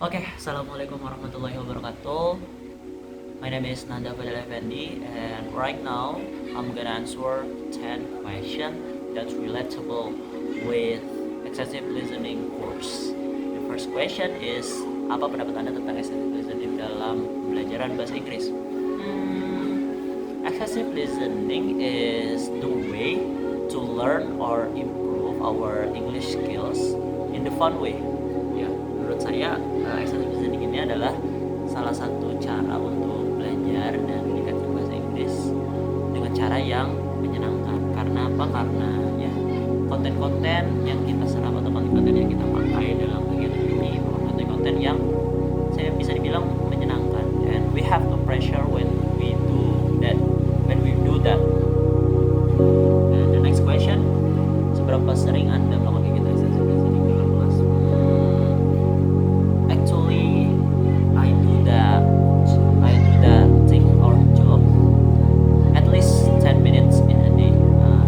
Assalamualaikum warahmatullahi wabarakatuh. My name is Nanda Fadel Effendi, and right now I'm gonna answer 10 questions that's relatable with excessive listening course. The first question is, apa pendapat Anda tentang excessive listening dalam pembelajaran bahasa Inggris? Excessive listening is the way to learn or improve our English skills in the fun way. Ya, menurut saya excessive listening ini adalah salah satu cara untuk belajar dan meningkatkan bahasa Inggris dengan cara yang menyenangkan. Karena apa? Karena ya konten-konten yang kita serap atau konten-konten yang kita pakai dalam kegiatan ini konten-konten yang saya bisa dibilang menyenangkan, and we have to pressure when we do that. And the next question, seberapa sering Anda melakukan kegiatan excessive listening dalam kelas? Actually, I do that. I do that thing or job at least 10 minutes in a day,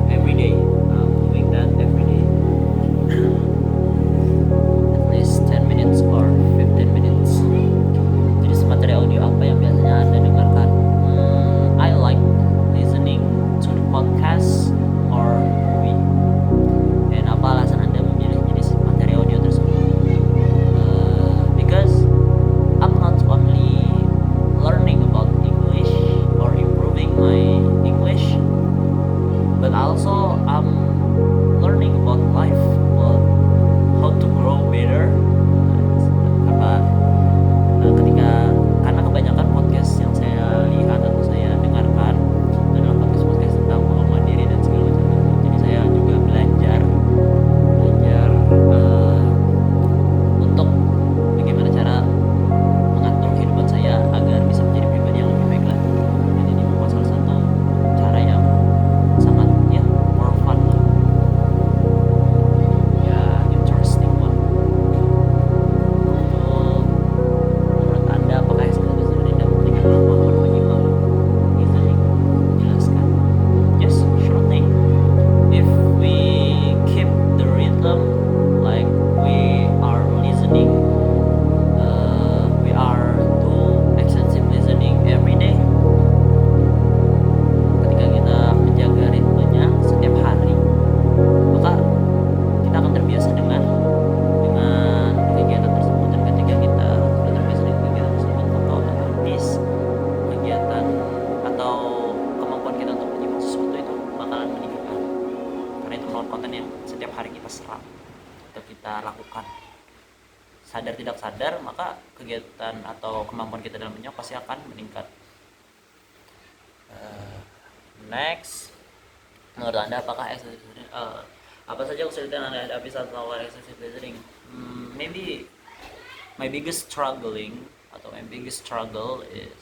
every day. I'm doing that every day. At least 10 minutes or 15 minutes. Jadi materi audio apa yang biasanya Anda dengarkan? I like listening to the podcast or movie. Dan apa alasan Anda memilih jenis materi audio tersebut? Because I'm not only learning about English or improving my English, but also I'm learning about life, about how to grow better. Ketika karena kebanyakan podcast yang saya lihat atau saya dengarkan adalah podcast tentang pengembangan diri dan segala macam itu. Jadi saya juga belajar untuk bagaimana cara mengatur kehidupan saya agar bisa menjadi pribadi yang lebih baik lagi. Dan ini merupakan salah satu cara yang sangat more fun lah. Interesting lah. Menurut Anda, apakah excessive listening dapat meningkatkan kemampuan menyimak listening? Jelaskan. Yes, sure thing. If we keep the rhythm, like we are listening, we are do excessive listening every day. Ketika kita menjaga ritmenya setiap hari, maka kita akan terbiasa dengan kegiatan tersebut. Dan ketika kita sudah terbiasa dengan kegiatan tersebut, maka otomatis kegiatan atau kemampuan kita untuk menyimak sesuatu itu bakalan meningkat. Karena itu merupakan konten yang setiap hari kita serap atau kita lakukan. Sadar tidak sadar, maka kegiatan atau kemampuan kita dalam menyimak pasti akan meningkat. Next, menurut Anda apakah excessive listening, apa saja kesulitan Anda hadapi saat melakukan excessive listening? Maybe my biggest struggle is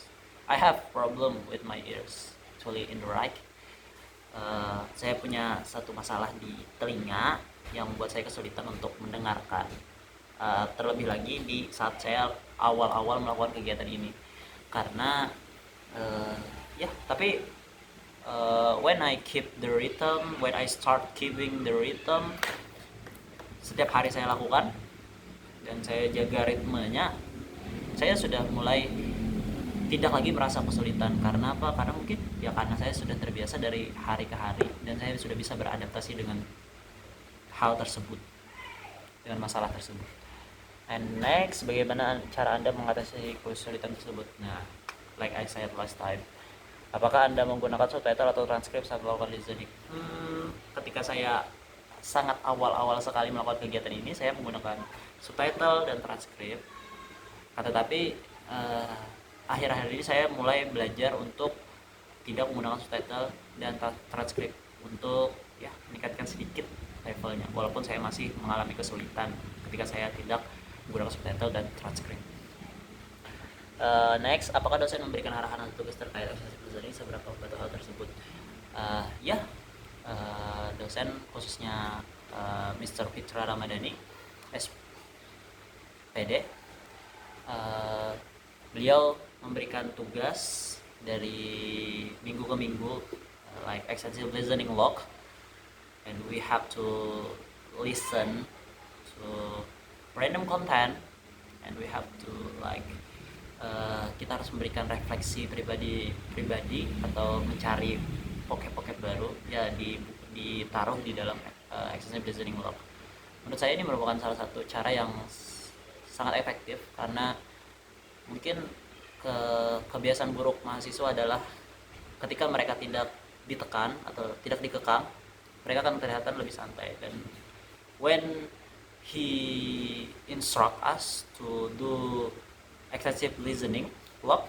I have problem with my ears, actually in the right. Saya punya satu masalah di telinga yang membuat saya kesulitan untuk mendengarkan. Terlebih lagi di saat saya awal-awal melakukan kegiatan ini, karena tapi when I start keeping the rhythm, setiap hari saya lakukan dan saya jaga ritmenya, saya sudah mulai tidak lagi merasa kesulitan. Karena apa? Karena mungkin karena saya sudah terbiasa dari hari ke hari dan saya sudah bisa beradaptasi dengan hal tersebut, dengan masalah tersebut. And next, bagaimana cara Anda mengatasi kesulitan tersebut? Nah, like I said last time, apakah Anda menggunakan subtitle atau transkrip saat melakukan listening? Ketika saya sangat awal-awal sekali melakukan kegiatan ini, saya menggunakan subtitle dan transkrip. Tetapi akhir-akhir ini saya mulai belajar untuk tidak menggunakan subtitle dan transkrip untuk meningkatkan sedikit levelnya, walaupun saya masih mengalami kesulitan ketika saya tidak menggunakan subtitle dan transkrip. Next, apakah dosen memberikan arahan atau tugas terkait excessive listening? Seberapa membantu hal tersebut? Dosen khususnya Mr. Fitra Ramadhani SPD, beliau memberikan tugas dari minggu ke minggu, like excessive listening log, and we have to listen to random content and we have to like kita harus memberikan refleksi pribadi atau mencari vocab baru ya ditaruh di dalam extensive listening log. Menurut saya ini merupakan salah satu cara yang sangat efektif karena mungkin kebiasaan buruk mahasiswa adalah ketika mereka tidak ditekan atau tidak dikekang, mereka akan kelihatan lebih santai. Dan when he instruct us to do extensive listening log,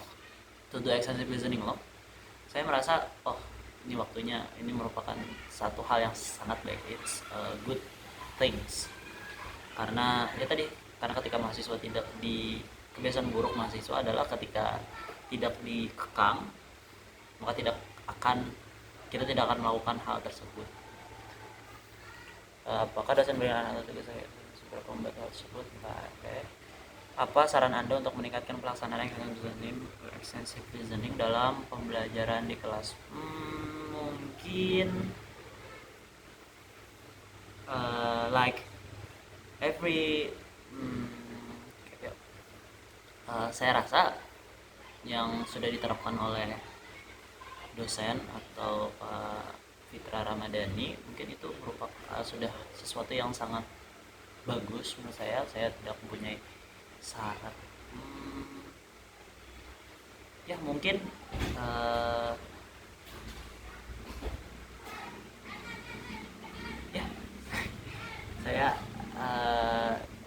saya merasa oh ini waktunya, ini merupakan satu hal yang sangat baik, it's a good things. Karena ya tadi, karena ketika mahasiswa tidak di kebiasaan buruk mahasiswa adalah ketika tidak dikekang, maka kita tidak akan melakukan hal tersebut. Apakah dosen berikan atau tugas saya seberapa membantu hal tersebut? Oke. Apa saran Anda untuk meningkatkan pelaksanaan extensive listening dalam pembelajaran di kelas? Mungkin like every saya rasa yang sudah diterapkan oleh dosen atau Pak Fitra Ramadhani mungkin itu merupakan sudah sesuatu yang sangat bagus menurut saya tidak mempunyai syarat. Ya mungkin ya saya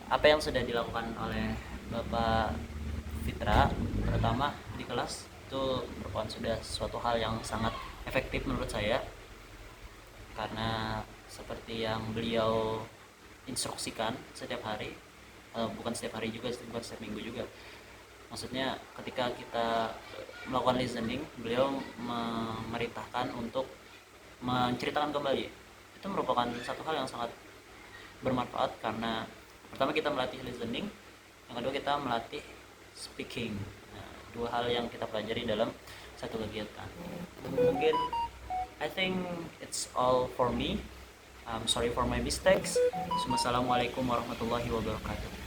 apa yang sudah dilakukan oleh Bapak Fitra terutama di kelas itu merupakan sudah suatu hal yang sangat efektif menurut saya, karena seperti yang beliau instruksikan setiap hari, bukan setiap hari juga, bukan setiap minggu juga, maksudnya ketika kita melakukan listening beliau memerintahkan untuk menceritakan kembali. Itu merupakan satu hal yang sangat bermanfaat karena pertama kita melatih listening, yang kedua kita melatih speaking. Nah, dua hal yang kita pelajari dalam satu kegiatan. Mungkin I think it's all for me. I'm sorry for my mistakes. Wassalamualaikum warahmatullahi wabarakatuh.